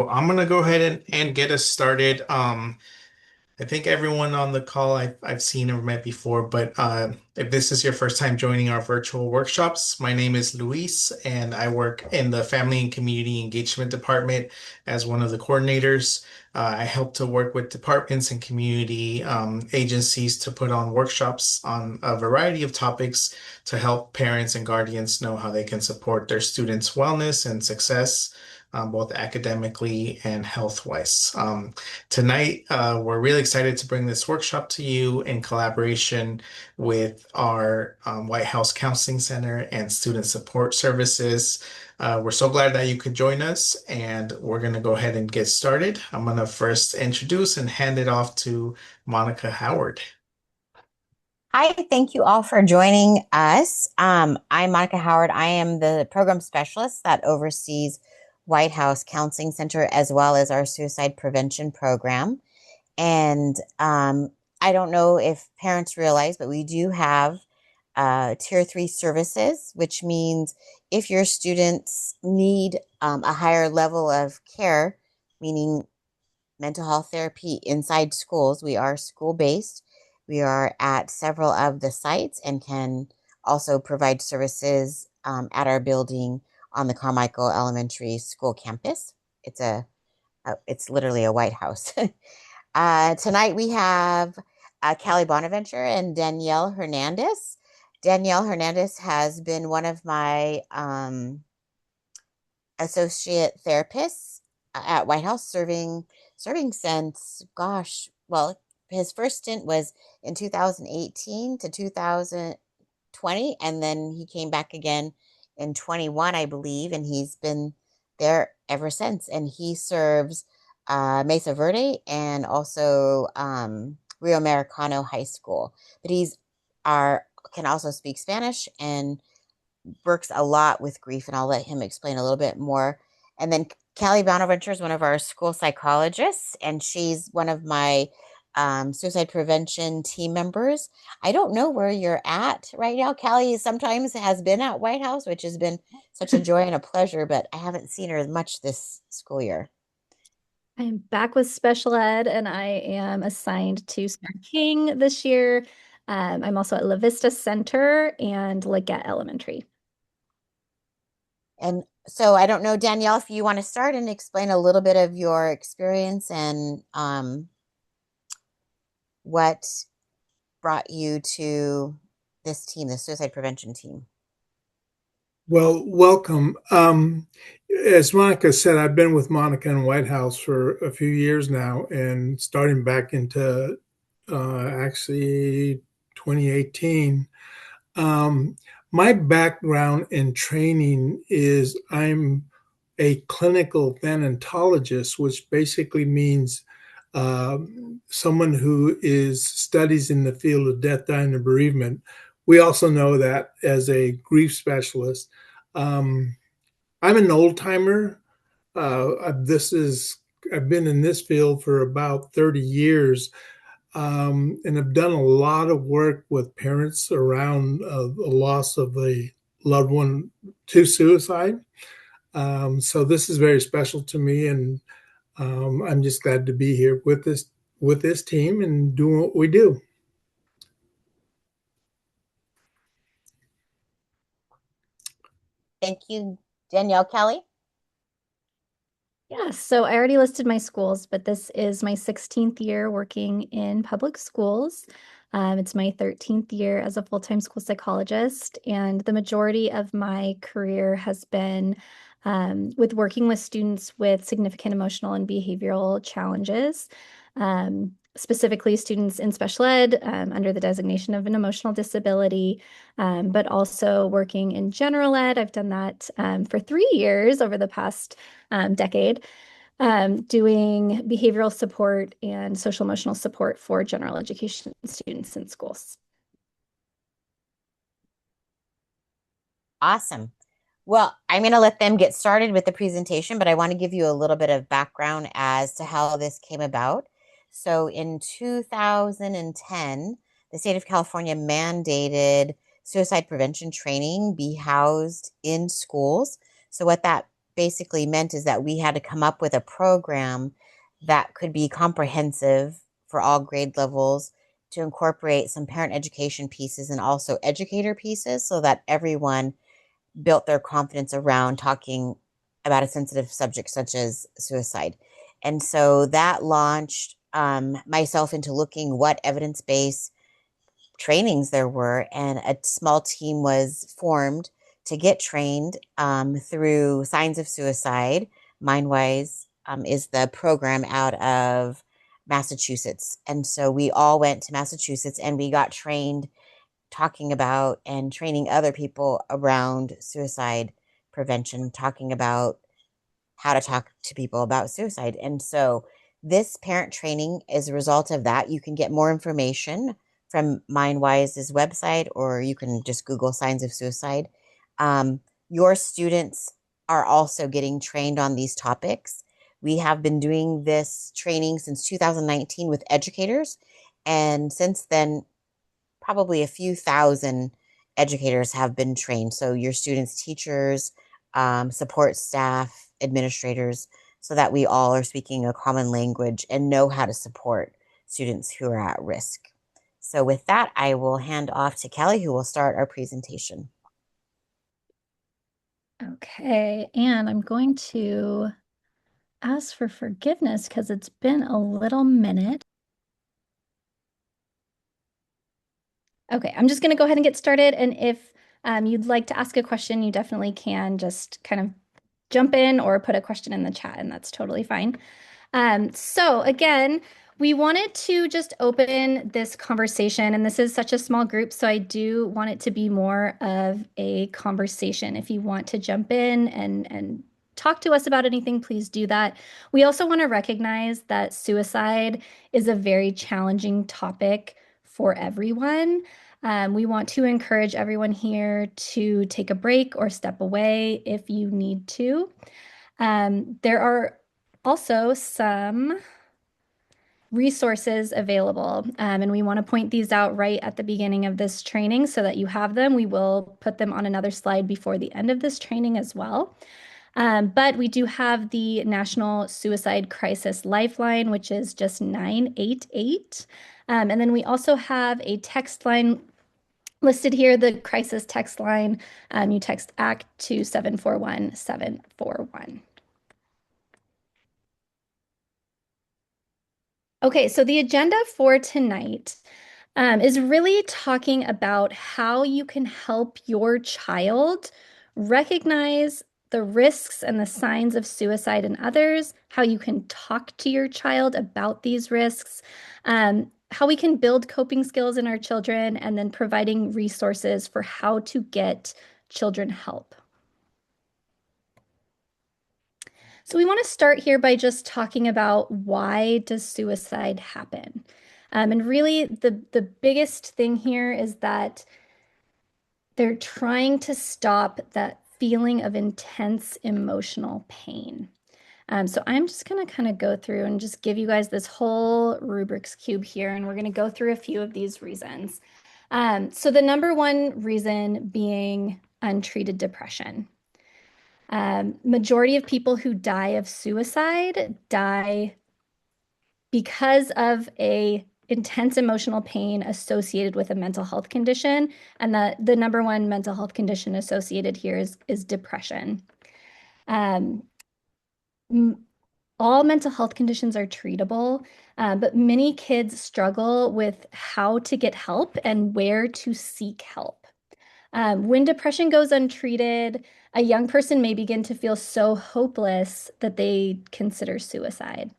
Well, I'm gonna go ahead and get us started. I think everyone on the call I've seen or met before, but if this is your first time joining our virtual workshops, my name is Luis, and I work in the Family and Community Engagement Department as one of the coordinators. I help to work with departments and community agencies to put on workshops on a variety of topics to help parents and guardians know how they can support their students' wellness and success, both academically and health-wise. Tonight, we're really excited to bring this workshop to you in collaboration with our White House Counseling Center and Student Support Services. We're so glad that you could join us, and we're going to go ahead and get started. I'm going to first introduce and hand it off to Monica Howard. Hi, thank you all for joining us. I'm Monica Howard. I am the program specialist that oversees White House Counseling Center as well as our suicide prevention program. And I don't know if parents realize, but we do have Tier 3 services, which means if your students need a higher level of care, meaning mental health therapy inside schools. We are school based. We are at several of the sites and can also provide services at our building on the Carmichael Elementary School campus. It's literally a White House. Tonight we have Callie Bonaventure and Danielle Hernandez. Danielle Hernandez has been one of my associate therapists at White House, serving since, gosh, well, his first stint was in 2018 to 2020, and then he came back again in 21, I believe, and he's been there ever since. And he serves Mesa Verde and also Rio Americano High School. But he's our can also speak Spanish and works a lot with grief, and I'll let him explain a little bit more. And then Callie Bonaventure is one of our school psychologists, and she's one of my suicide prevention team members. I don't know where you're at right now. Callie sometimes has been at White House, which has been such a joy and a pleasure, but I haven't seen her as much this school year. I'm back with special ed and I am assigned to Star King this year. I'm also at La Vista Center and Leggett Elementary. And so I don't know, Danielle, if you want to start and explain a little bit of your experience and what brought you to this team, the suicide prevention team. Well, welcome. As Monica said, I've been with Monica in White House for a few years now, and starting back into actually 2018. My background and training is I'm a clinical thanatologist, which basically means someone who is studies in the field of death, dying, and bereavement. We also know that as a grief specialist. I'm an old timer. I've been in this field for about 30 years, and I've done a lot of work with parents around the loss of a loved one to suicide. So this is very special to me, and I'm just glad to be here with this team and doing what we do. Thank you, Danielle. Kelly. Yeah, so I already listed my schools, but this is my 16th year working in public schools. It's my 13th year as a full-time school psychologist, and the majority of my career has been with working with students with significant emotional and behavioral challenges, specifically students in special ed under the designation of an emotional disability, but also working in general ed. I've done that for 3 years over the past decade, doing behavioral support and social emotional support for general education students in schools. Awesome. Well, I'm going to let them get started with the presentation, but I want to give you a little bit of background as to how this came about. So in 2010, the state of California mandated suicide prevention training be housed in schools. So what that basically meant is that we had to come up with a program that could be comprehensive for all grade levels to incorporate some parent education pieces and also educator pieces so that everyone built their confidence around talking about a sensitive subject such as suicide. And so that launched myself into looking what evidence based trainings there were, and a small team was formed to get trained through Signs of Suicide. Mindwise is the program out of Massachusetts. And so we all went to Massachusetts and we got trained talking about and training other people around suicide prevention, talking about how to talk to people about suicide. And so this parent training is a result of that. You can get more information from Mindwise's website, or you can just Google signs of suicide. Your students are also getting trained on these topics. We have been doing this training since 2019 with educators. And since then, probably a few thousand educators have been trained. So your students, teachers, support staff, administrators, so that we all are speaking a common language and know how to support students who are at risk. So with that, I will hand off to Kelly, who will start our presentation. Okay, and I'm going to ask for forgiveness because it's been a little minute. Okay, I'm just going to go ahead and get started. And if you'd like to ask a question, you definitely can just kind of jump in or put a question in the chat, and that's totally fine. So again, we wanted to just open this conversation, and this is such a small group, so I do want it to be more of a conversation. If you want to jump in and talk to us about anything, please do that. We also want to recognize that suicide is a very challenging topic for everyone. We want to encourage everyone here to take a break or step away if you need to. There are also some resources available, and we want to point these out right at the beginning of this training so that you have them. We will put them on another slide before the end of this training as well. But we do have the National Suicide Crisis Lifeline, which is just 988. And then we also have a text line listed here, the crisis text line. You text ACT to 741 741. Okay, so the agenda for tonight is really talking about how you can help your child recognize the risks and the signs of suicide in others, how you can talk to your child about these risks, how we can build coping skills in our children, and then providing resources for how to get children help. So we want to start here by just talking about why does suicide happen? And really the biggest thing here is that they're trying to stop that feeling of intense emotional pain. So I'm just going to kind of go through and just give you guys this whole Rubik's Cube here, and we're going to go through a few of these reasons. So the number one reason being untreated depression. Majority of people who die of suicide die because of a intense emotional pain associated with a mental health condition. And the number one mental health condition associated here is depression. All mental health conditions are treatable, but many kids struggle with how to get help and where to seek help. When depression goes untreated, a young person may begin to feel so hopeless that they consider suicide.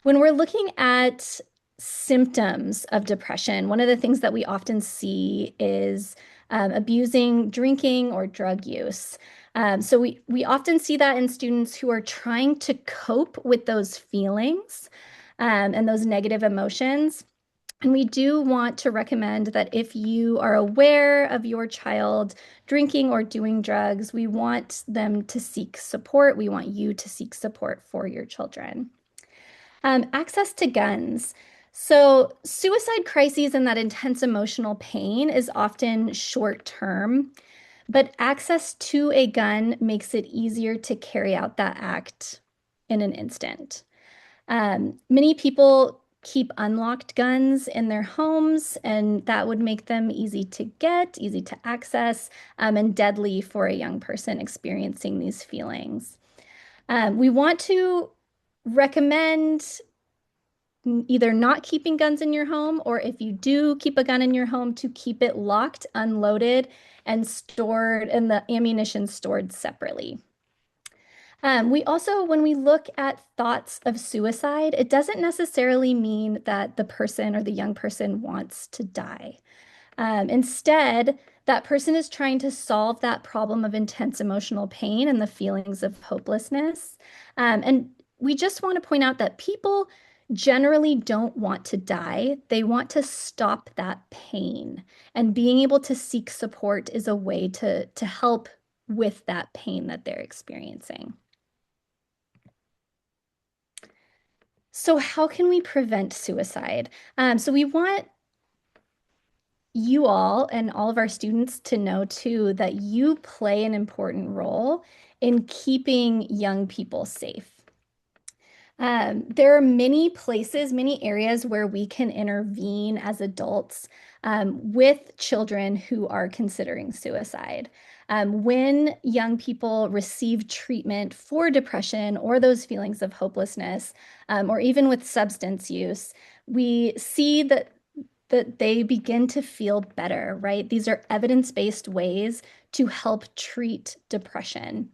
When we're looking at symptoms of depression, one of the things that we often see is abusing drinking or drug use. So we often see that in students who are trying to cope with those feelings and those negative emotions. And we do want to recommend that if you are aware of your child drinking or doing drugs, we want them to seek support. We want you to seek support for your children. Access to guns. So suicide crises and that intense emotional pain is often short term, but access to a gun makes it easier to carry out that act in an instant. Many people keep unlocked guns in their homes, and that would make them easy to get, easy to access, and deadly for a young person experiencing these feelings. We want to recommend either not keeping guns in your home, or if you do keep a gun in your home, to keep it locked, unloaded, and stored, and the ammunition stored separately. We also, when we look at thoughts of suicide, it doesn't necessarily mean that the person or the young person wants to die. Instead, that person is trying to solve that problem of intense emotional pain and the feelings of hopelessness. And we just want to point out that people generally don't want to die. They want to stop that pain. And being able to seek support is a way to help with that pain that they're experiencing. So how can we prevent suicide? So we want you all and all of our students to know too that you play an important role in keeping young people safe. There are many places, many areas where we can intervene as adults with children who are considering suicide. When young people receive treatment for depression or those feelings of hopelessness, or even with substance use, we see that they begin to feel better, right? These are evidence-based ways to help treat depression.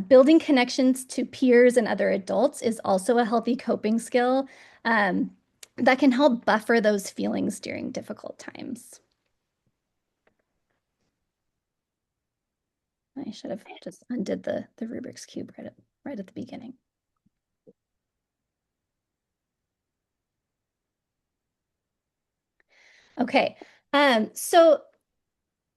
Building connections to peers and other adults is also a healthy coping skill that can help buffer those feelings during difficult times. I should have just undid the Rubik's Cube right at the beginning. Okay, so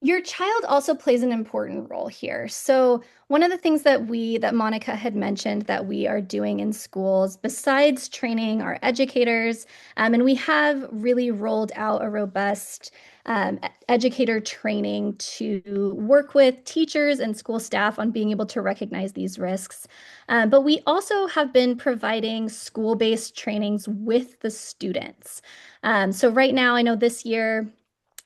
your child also plays an important role here. So one of the things that Monica had mentioned that we are doing in schools, besides training our educators, and we have really rolled out a robust educator training to work with teachers and school staff on being able to recognize these risks. But we also have been providing school-based trainings with the students. So right now, I know this year,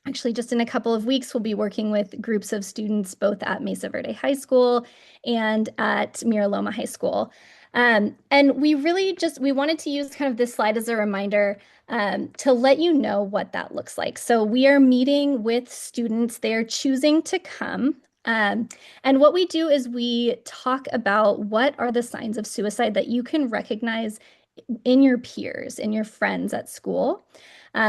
actually, just in a couple of weeks, we'll be working with groups of students both at Mesa Verde High School and at Mira Loma High School. And we wanted to use kind of this slide as a reminder to let you know what that looks like. So we are meeting with students. They are choosing to come. And what we do is we talk about what are the signs of suicide that you can recognize in your peers, in your friends at school.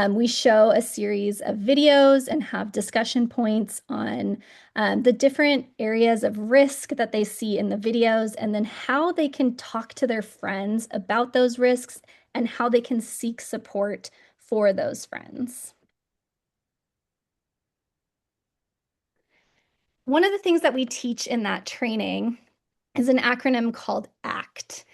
We show a series of videos and have discussion points on the different areas of risk that they see in the videos, and then how they can talk to their friends about those risks and how they can seek support for those friends. One of the things that we teach in that training is an acronym called ACT.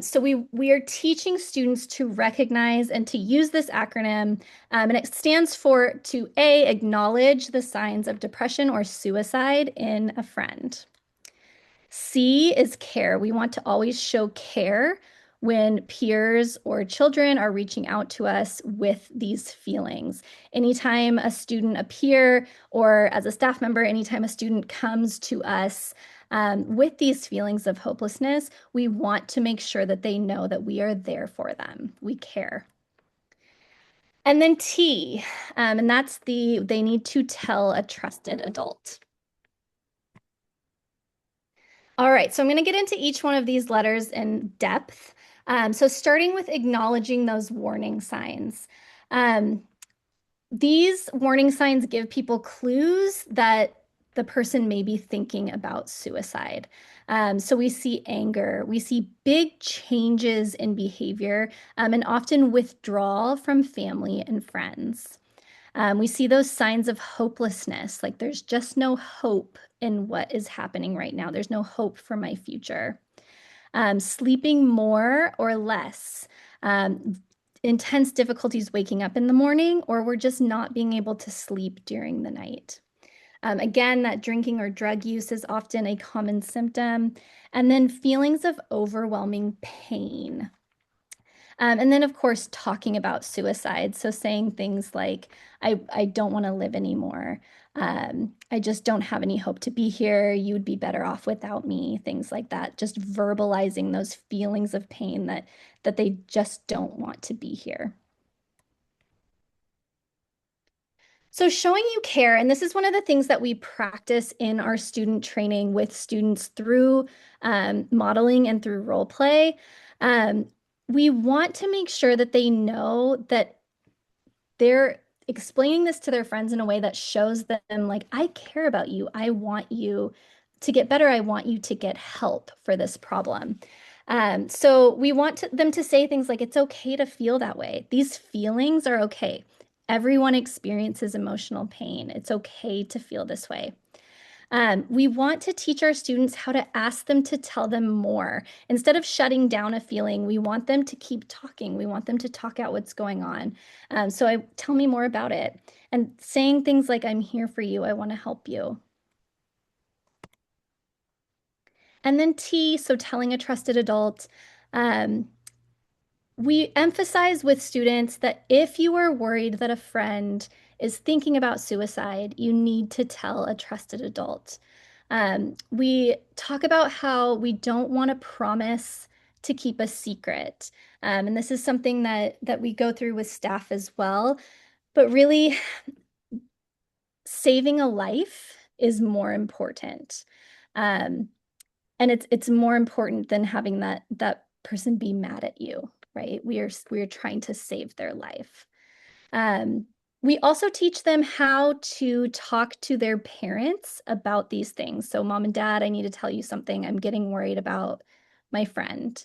So we are teaching students to recognize and to use this acronym, and it stands for to A, acknowledge the signs of depression or suicide in a friend. C is care. We want to always show care when peers or children are reaching out to us with these feelings. Anytime a student, a peer, or as a staff member, anytime a student comes to us with these feelings of hopelessness, we want to make sure that they know that we are there for them. We care. And then T, and that's they need to tell a trusted adult. All right, so I'm going to get into each one of these letters in depth. So starting with acknowledging those warning signs. These warning signs give people clues that the person may be thinking about suicide. So we see anger, we see big changes in behavior, and often withdrawal from family and friends. We see those signs of hopelessness, like there's just no hope in what is happening right now. There's no hope for my future. Sleeping more or less. Intense difficulties waking up in the morning, or we're just not being able to sleep during the night. Again, that drinking or drug use is often a common symptom. And then feelings of overwhelming pain. And then, of course, talking about suicide. So saying things like, I don't want to live anymore. I just don't have any hope to be here. You'd be better off without me, things like that. Just verbalizing those feelings of pain that they just don't want to be here. So showing you care, and this is one of the things that we practice in our student training with students through modeling and through role play. We want to make sure that they know that they're explaining this to their friends in a way that shows them, like, I care about you. I want you to get better. I want you to get help for this problem. So we want them to say things like, it's okay to feel that way. These feelings are okay. Everyone experiences emotional pain. It's okay to feel this way. We want to teach our students how to ask them to tell them more. Instead of shutting down a feeling, we want them to keep talking. We want them to talk out what's going on. Tell me more about it. And saying things like, I'm here for you. I want to help you. And then T, so telling a trusted adult. We emphasize with students that if you are worried that a friend is thinking about suicide, you need to tell a trusted adult. We talk about how we don't want to promise to keep a secret. And this is something that we go through with staff as well. But really, saving a life is more important. And it's more important than having that person be mad at you, right? We are trying to save their life. We also teach them how to talk to their parents about these things. So, mom and dad, I need to tell you something. I'm getting worried about my friend.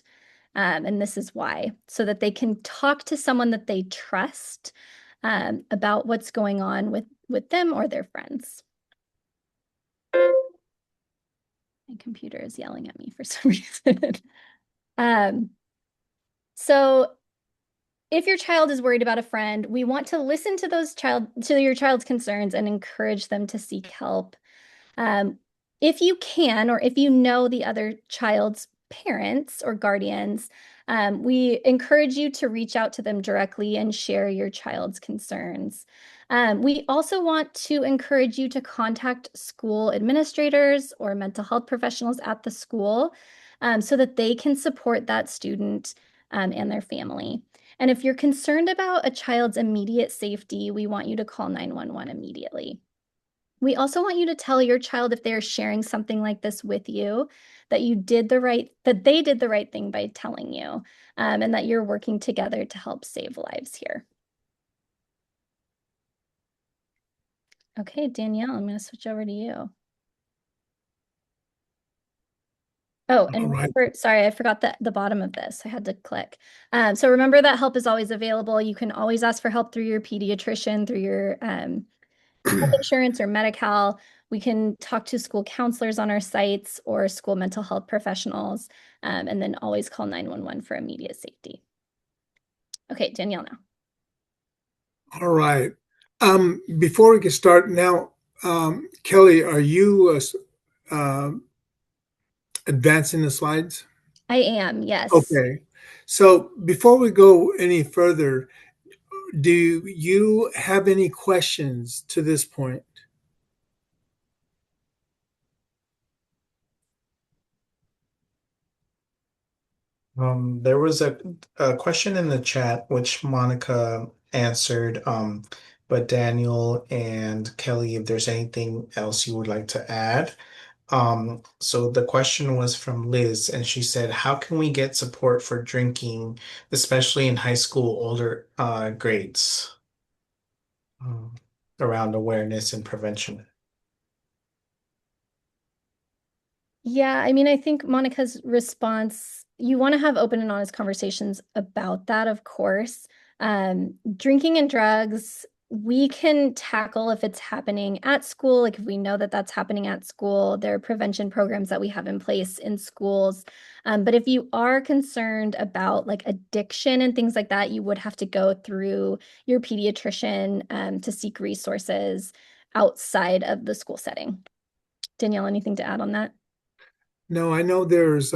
And this is why, so that they can talk to someone that they trust about what's going on with them or their friends. My computer is yelling at me for some reason. um, so if your child is worried about a friend, we want to listen to your child's concerns and encourage them to seek help. If you can, or if you know the other child's parents or guardians, we encourage you to reach out to them directly and share your child's concerns. We also want to encourage you to contact school administrators or mental health professionals at the school so that they can support that student and their family. And if you're concerned about a child's immediate safety, we want you to call 911 immediately. We also want you to tell your child if they're sharing something like this with you, that they did the right thing by telling you, and that you're working together to help save lives here. Okay, Danielle, I'm going to switch over to you. Oh, and remember, sorry, I forgot the bottom of this. I had to click. So remember that help is always available. You can always ask for help through your pediatrician, through your health insurance or Medi-Cal. We can talk to school counselors on our sites or school mental health professionals, and then always call 911 for immediate safety. Okay, Danielle now. All right. Before we get started now, Kelly, are you advancing the slides? I am, yes. Okay. So before we go any further, do you have any questions to this point? There was a question in the chat which Monica answered, but Daniel and Kelly, if there's anything else you would like to add. So the question was from Liz, and she said, how can we get support for drinking, especially in high school older grades, um, around awareness and prevention? Yeah, I mean, I think Monica's response, you want to have open and honest conversations about that, of course. Drinking and drugs, we can tackle if it's happening at school. Like if we know that that's happening at school, there are prevention programs that we have in place in schools. But if you are concerned about like addiction and things like that, you would have to go through your pediatrician to seek resources. outside of the school setting. Danielle, anything to add on that? No, I know there's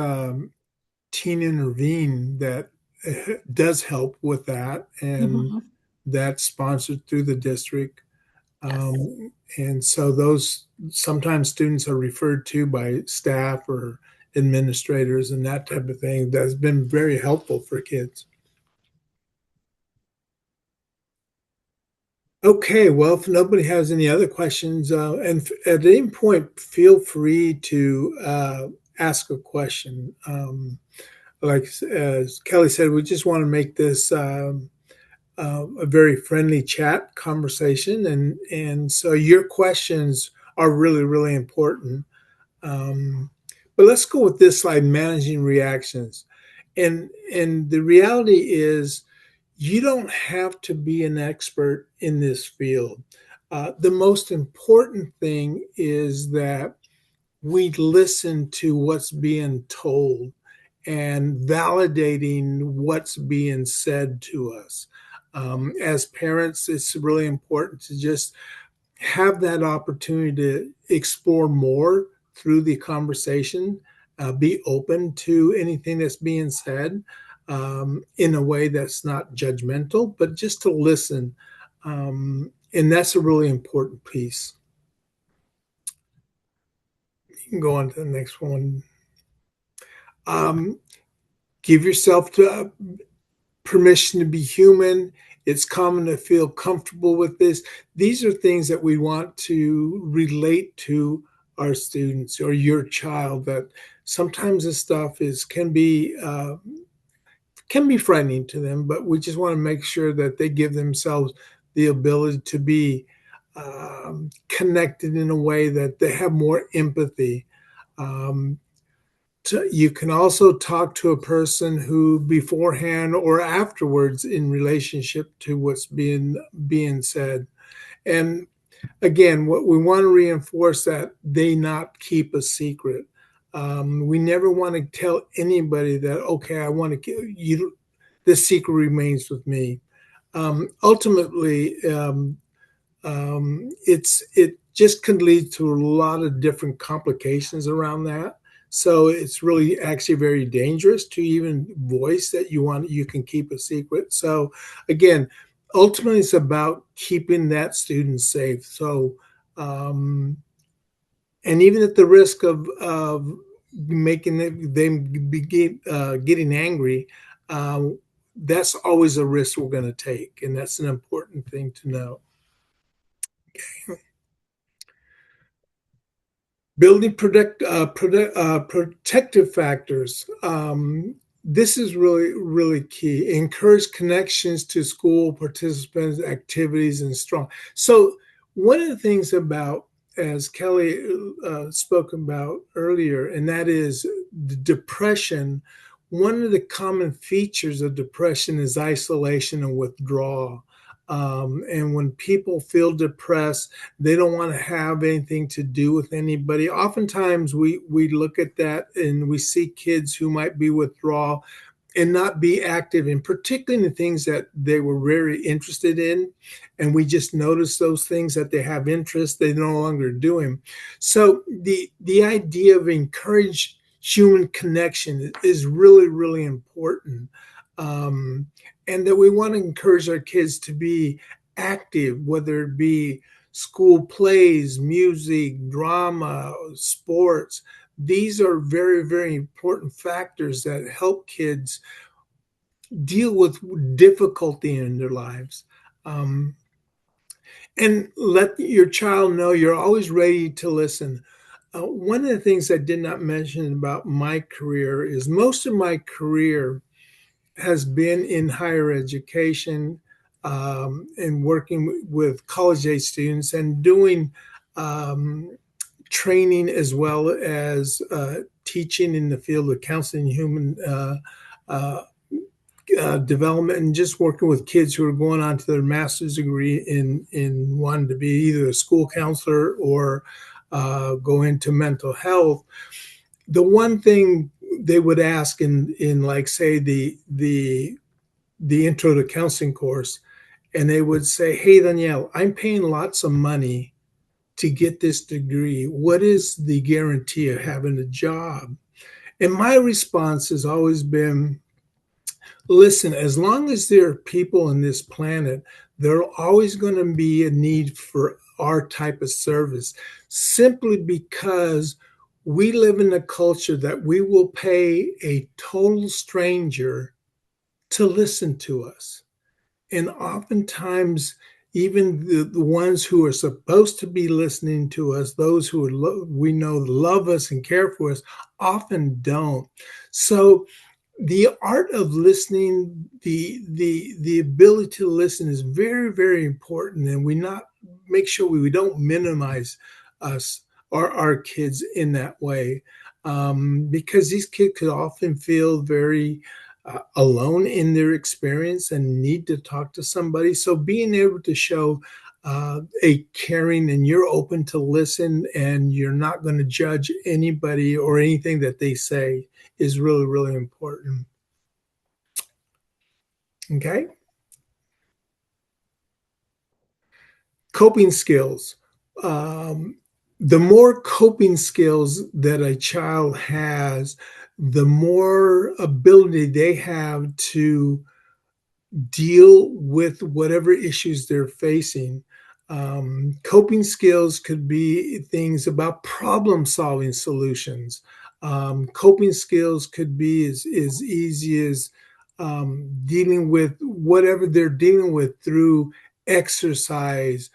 Teen Intervene that does help with that, and Mhm. that's sponsored through the district. Yes. And so those sometimes students are referred to by staff or administrators and that type of thing. That's been very helpful for kids. Okay, well, if nobody has any other questions, and at any point, feel free to ask a question. Like as Kelly said, we just want to make this a very friendly chat conversation, and so your questions are really, really important. Um, but let's go with this slide: managing reactions, and the reality is you don't have to be an expert in this field. The most important thing is that we listen to what's being told and validating what's being said to us. As parents, it's really important to just have that opportunity to explore more through the conversation, be open to anything that's being said in a way that's not judgmental, but just to listen. And that's a really important piece. You can go on to the next one. Um, give yourself permission to be human. It's common to feel comfortable with this. These are things that we want to relate to our students or your child. That sometimes this stuff can be frightening to them, but we just want to make sure that they give themselves the ability to be connected in a way that they have more empathy. Um, you can also talk to a person who beforehand or afterwards in relationship to what's being said. And again, what we want to reinforce that they not keep a secret. We never want to tell anybody that, okay, I want to you, this secret remains with me. Ultimately, it just can lead to a lot of different complications around that. So it's really actually very dangerous to even voice that you can keep a secret. So again, ultimately it's about keeping that student safe. So um, and even at the risk of making them getting angry, that's always a risk we're going to take, and that's an important thing to know. Building protective factors. This is really, really key. Encourage connections to school participants, activities, and strong. So, one of the things about, as Kelly spoke about earlier, and that is the depression. One of the common features of depression is isolation and withdrawal. And when people feel depressed, they don't want to have anything to do with anybody. Oftentimes we look at that and we see kids who might be withdrawal and not be active in particularly the things that they were very interested in, and we just notice those things that they have interest they no longer do them. So the idea of encourage human connection is really, really important. um, and that we want to encourage our kids to be active, whether it be school plays, music, drama, sports. These are very, very important factors that help kids deal with difficulty in their lives. Um, and let your child know you're always ready to listen. One of the things I did not mention about my career is most of my career has been in higher education, and working with college age students and doing training as well as teaching in the field of counseling, human uh, development, and just working with kids who are going on to their master's degree in wanting to be either a school counselor or go into mental health. The one thing they would ask in like say the intro to counseling course, and they would say, "Hey Danielle, I'm paying lots of money to get this degree? What is the guarantee of having a job? And my response has always been, listen, as long as there are people on this planet, there are always going to be a need for our type of service, simply because we live in a culture that we will pay a total stranger to listen to us. And oftentimes, even the ones who are supposed to be listening to us, those who we know love us and care for us, often don't. So the art of listening, the ability to listen is very, very important, and we not make sure we don't minimize us or our kids in that way, because these kids could often feel very alone in their experience and need to talk to somebody. So being able to show a caring, and you're open to listen, and you're not going to judge anybody or anything that they say, is really, really important. Okay. Coping skills. The more coping skills that a child has, the more ability they have to deal with whatever issues they're facing. Coping skills could be things about problem solving solutions. Coping skills could be as easy as dealing with whatever they're dealing with through exercise.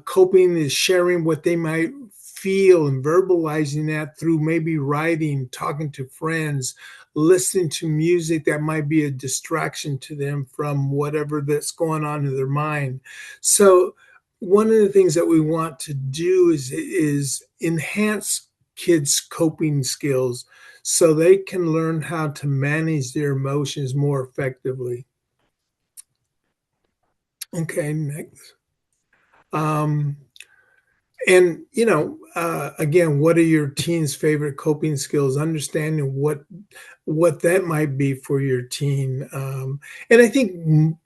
Coping is sharing what they might feel and verbalizing that through maybe writing, talking to friends, listening to music that might be a distraction to them from whatever that's going on in their mind. So one of the things that we want to do is enhance kids' coping skills so they can learn how to manage their emotions more effectively. Okay, next. And again, what are your teen's favorite coping skills? Understanding what that might be for your teen. And I think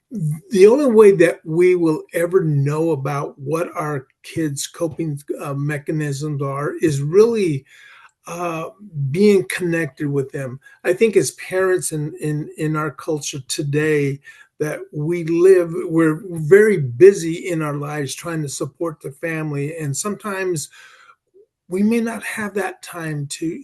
the only way that we will ever know about what our kids' coping mechanisms are is really being connected with them. I think as parents in our culture today, that we're very busy in our lives trying to support the family, and sometimes we may not have that time to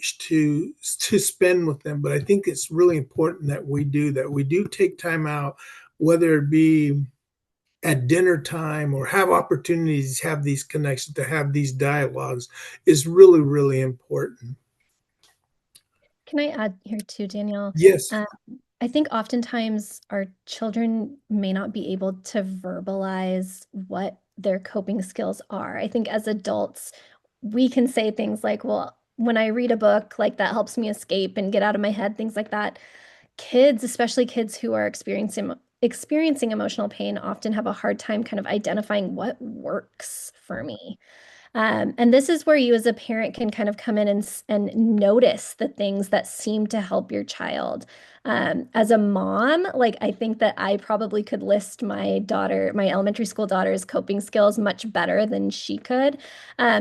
spend with them. But I think it's really important that we do take time out, whether it be at dinner time or have opportunities to have these connections, to have these dialogues, is really, really important. Can I add here too, Daniel? Yes. I think oftentimes our children may not be able to verbalize what their coping skills are. I think as adults, we can say things like, well, when I read a book, like that helps me escape and get out of my head, things like that. Kids, especially kids who are experiencing emotional pain, often have a hard time kind of identifying what works for me. And this is where you as a parent can kind of come in and notice the things that seem to help your child. As a mom, like I think that I probably could list my elementary school daughter's coping skills much better than she could.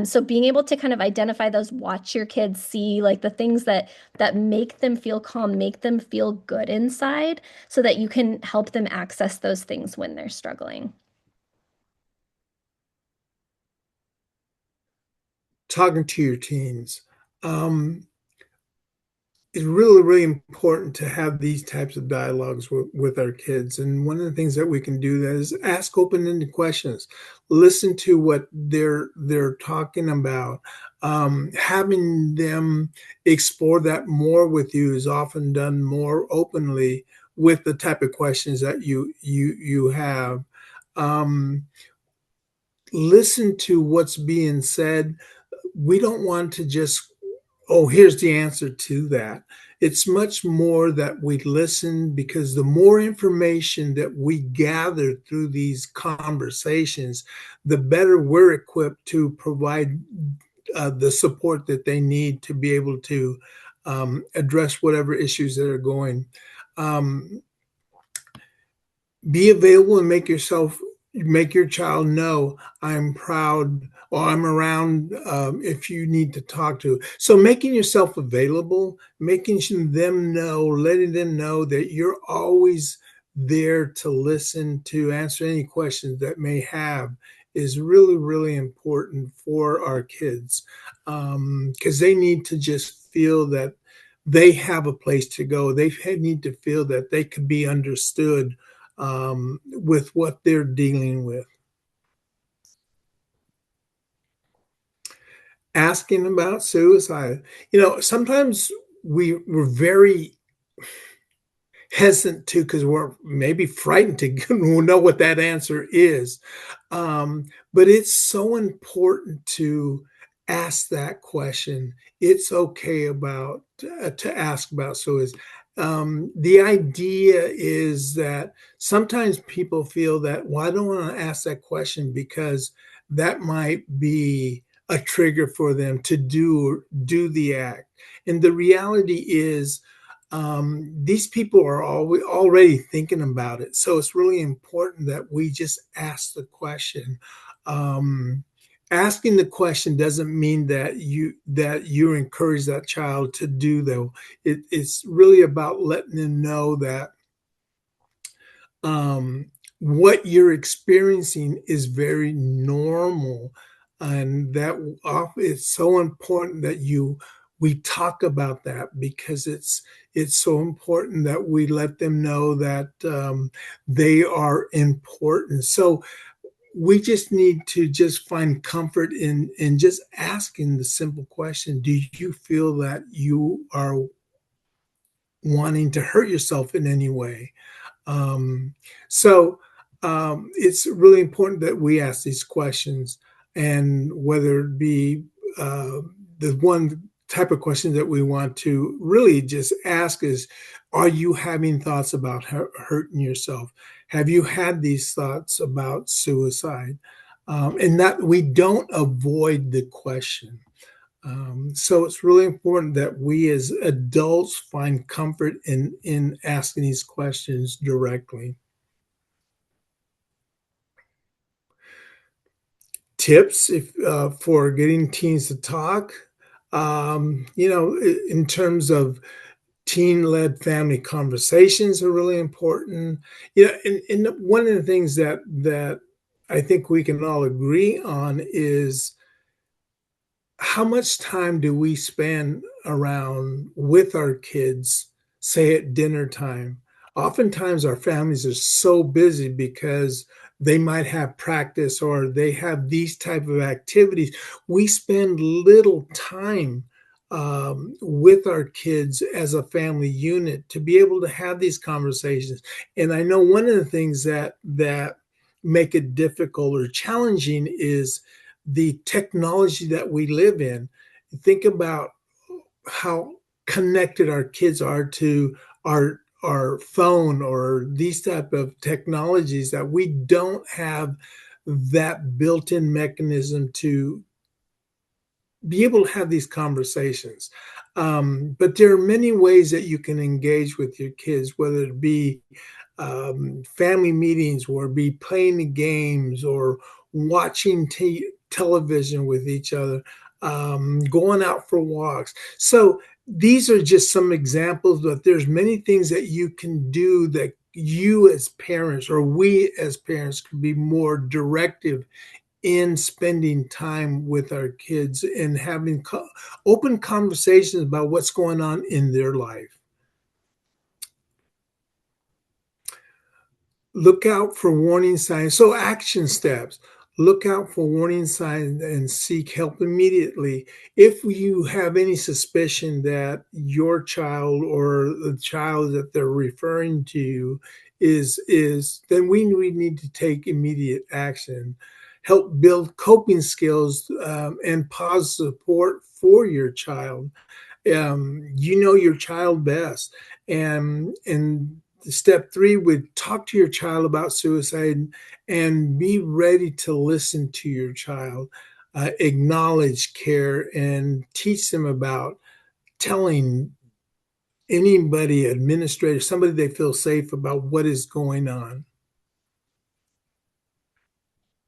So being able to kind of identify those, watch your kids, see like the things that make them feel calm, make them feel good inside, so that you can help them access those things when they're struggling. Talking to your teens. It's really, really important to have these types of dialogues with our kids. And one of the things that we can do that is ask open-ended questions, listen to what they're talking about. Having them explore that more with you is often done more openly with the type of questions that you have. Listen to what's being said. We don't want to just, oh, here's the answer to that. It's much more that we listen, because the more information that we gather through these conversations, the better we're equipped to provide the support that they need to be able to address whatever issues that are going. Be available and make yourself make your child know I'm proud or I'm around if you need to talk to. So making yourself available, making them know, letting them know that you're always there to listen, to answer any questions that may have is really, really important for our kids, because they need to just feel that they have a place to go. They need to feel that they could be understood with what they're dealing with. Asking about suicide. Sometimes we're very hesitant to, because we're maybe frightened to know what that answer is. But it's so important to ask that question. It's okay to ask about suicide. The idea is that sometimes people feel that, well, I don't want to ask that question because that might be a trigger for them to do the act. And the reality is, these people are already thinking about it. So it's really important that we just ask the question. Um, Asking the question doesn't mean that you encourage that child to do though. It's really about letting them know that um, what you're experiencing is very normal, and that it's so important that we talk about that, because it's so important that we let them know that they are important. So we just need to just find comfort in just asking the simple question: do you feel that you are wanting to hurt yourself in any way? Um, so it's really important that we ask these questions, and whether it be the one type of question that we want to really just ask is, are you having thoughts about hurting yourself? Have you had these thoughts about suicide? And that we don't avoid the question. So it's really important that we as adults find comfort in asking these questions directly. Tips for getting teens to talk, in terms of teen-led family conversations are really important. And one of the things that I think we can all agree on is, how much time do we spend around with our kids, say at dinner time? Oftentimes our families are so busy because they might have practice or they have these type of activities. We spend little time with our kids as a family unit to be able to have these conversations. And I know one of the things that make it difficult or challenging is the technology that we live in. Think about how connected our kids are to our phone or these type of technologies, that we don't have that built-in mechanism to be able to have these conversations. But there are many ways that you can engage with your kids, whether it be family meetings, or be playing the games, or watching television with each other, going out for walks. So these are just some examples, but there's many things that you can do that you as parents, or we as parents, can be more directive in spending time with our kids and having open conversations about what's going on in their life. Look out for warning signs. So, action steps. Look out for warning signs and seek help immediately. If you have any suspicion that your child or the child that they're referring to is then we need to take immediate action. Help build coping skills and positive support for your child. You know your child best, and step three would talk to your child about suicide and be ready to listen to your child, acknowledge, care, and teach them about telling anybody, administrator, somebody they feel safe about what is going on.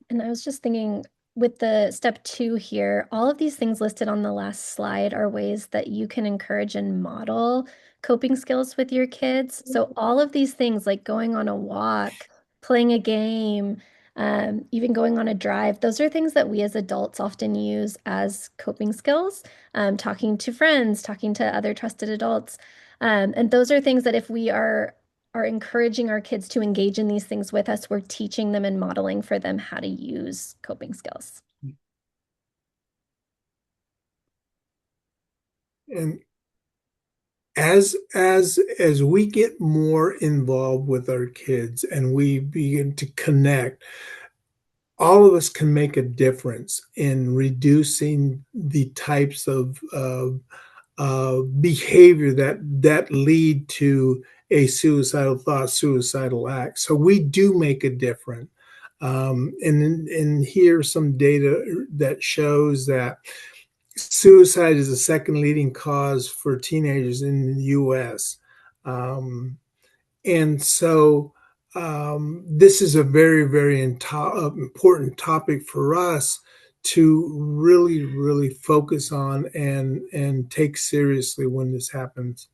And I was just thinking with the step 2 here, all of these things listed on the last slide are ways that you can encourage and model coping skills with your kids. So all of these things like going on a walk, playing a game, even going on a drive, those are things that we as adults often use as coping skills. Talking to friends, talking to other trusted adults. And those are things that if we are encouraging our kids to engage in these things with us, we're teaching them and modeling for them how to use coping skills. And as we get more involved with our kids and we begin to connect, all of us can make a difference in reducing the types of behavior that lead to a suicidal thought, suicidal act. So we do make a difference. And here's some data that shows that suicide is the second leading cause for teenagers in the U.S. Um, and so this is a very, very important topic for us to really, really focus on and take seriously when this happens.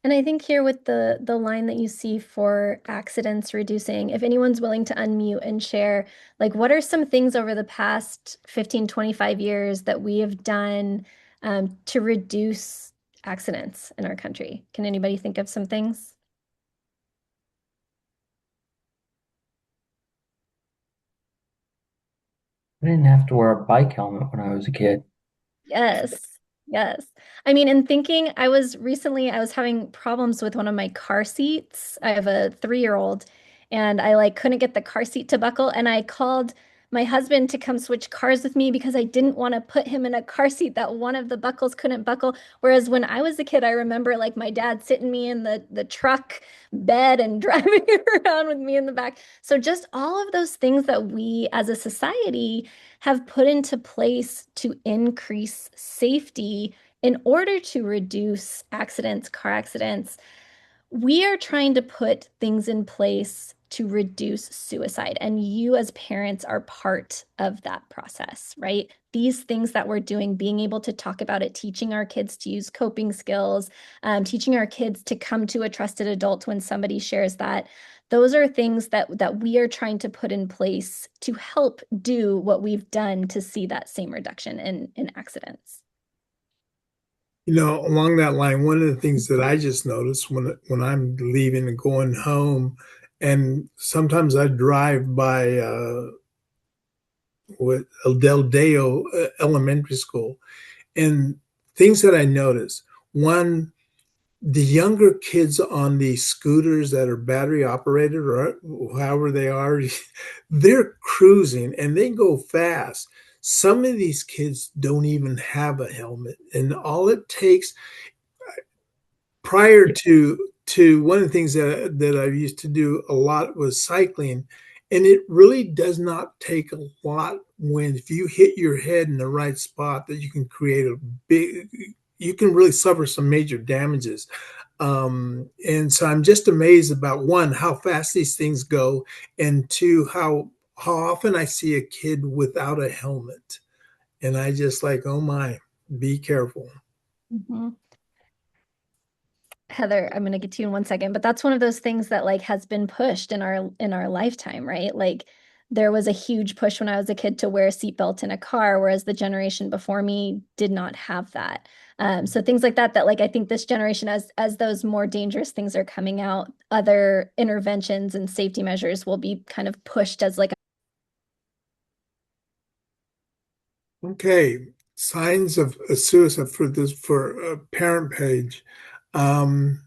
And I think here with the line that you see for accidents reducing, if anyone's willing to unmute and share, like what are some things over the past 15, 25 years that we have done to reduce accidents in our country? Can anybody think of some things? I didn't have to wear a bike helmet when I was a kid. Yes. Yes. I mean, in thinking, I was having problems with one of my car seats. I have a 3-year-old and I like couldn't get the car seat to buckle. And I called my husband to come switch cars with me because I didn't want to put him in a car seat that one of the buckles couldn't buckle. Whereas when I was a kid, I remember like my dad sitting me in the truck bed and driving around with me in the back. So just all of those things that we as a society have put into place to increase safety in order to reduce accidents, car accidents. We are trying to put things in place to reduce suicide. And you, as parents, are part of that process, right? These things that we're doing, being able to talk about it, teaching our kids to use coping skills, teaching our kids to come to a trusted adult when somebody shares that. Those are things that we are trying to put in place to help do what we've done to see that same reduction in accidents. Along that line, one of the things that I just noticed when I'm leaving and going home, and sometimes I drive by with Del Deo Elementary School, and things that I notice. One, the younger kids on these scooters that are battery operated or however they are, they're cruising and they go fast. Some of these kids don't even have a helmet, and all it takes prior to one of the things that I used to do a lot was cycling, and it really does not take a lot when if you hit your head in the right spot that you can create a big you can really suffer some major damages. And so I'm just amazed about one, how fast these things go, and two, how often I see a kid without a helmet. And I just like, oh my, be careful. Mhm. Heather, I'm gonna get to you in one second, but that's one of those things that like has been pushed in our lifetime, right? Like there was a huge push when I was a kid to wear a seatbelt in a car, whereas the generation before me did not have that. So things like that, that like I think this generation, as those more dangerous things are coming out, other interventions and safety measures will be kind of pushed as like Okay, signs of a suicide for a parent page. Um,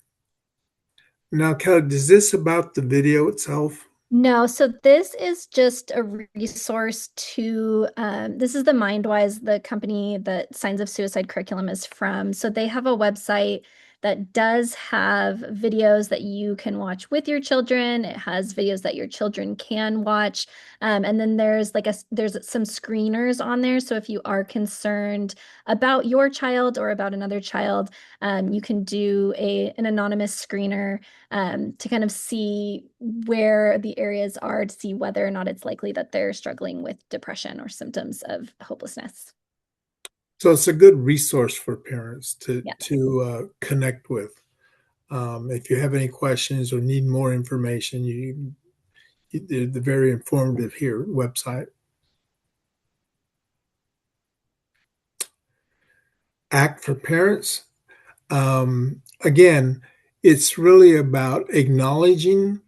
Now, Kelly, is this about the video itself? no, so this is just a resource to, this is the MindWise, the company that Signs of Suicide curriculum is from. So they have a website that does have videos that you can watch with your children. It has videos that your children can watch. And then there's some screeners on there. So if you are concerned about your child or about another child, you can do an anonymous screener to kind of see where the areas are to see whether or not it's likely that they're struggling with depression or symptoms of hopelessness. So it's a good resource for parents to Yeah. connect with. If you have any questions or need more information, they're very informative here website. Act for Parents. Again, it's really about acknowledging,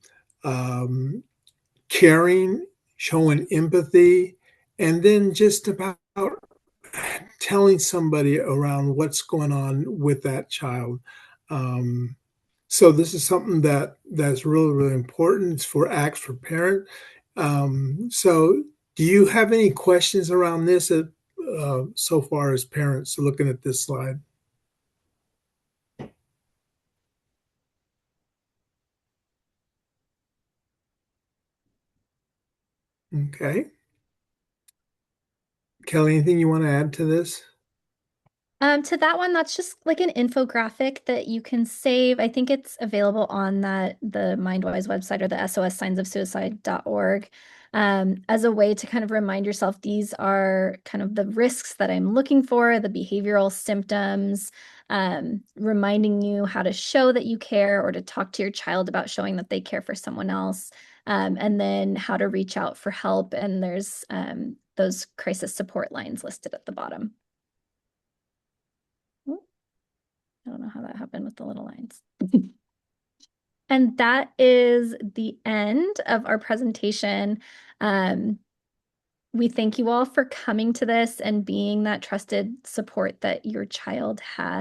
caring, showing empathy, and then just about telling somebody around what's going on with that child. So this is something that's really, really important. It's for Acts for Parent. So do you have any questions around this so far as parents looking at this slide? Okay. Kelly, anything you want to add to this? To that one, that's just like an infographic that you can save. I think it's available on the MindWise website or the SOSsignsofsuicide.org, as a way to kind of remind yourself these are kind of the risks that I'm looking for, the behavioral symptoms, reminding you how to show that you care or to talk to your child about showing that they care for someone else, and then how to reach out for help. And there's those crisis support lines listed at the bottom. I don't know how that happened with the little lines. And that is the end of our presentation. We thank you all for coming to this and being that trusted support that your child has.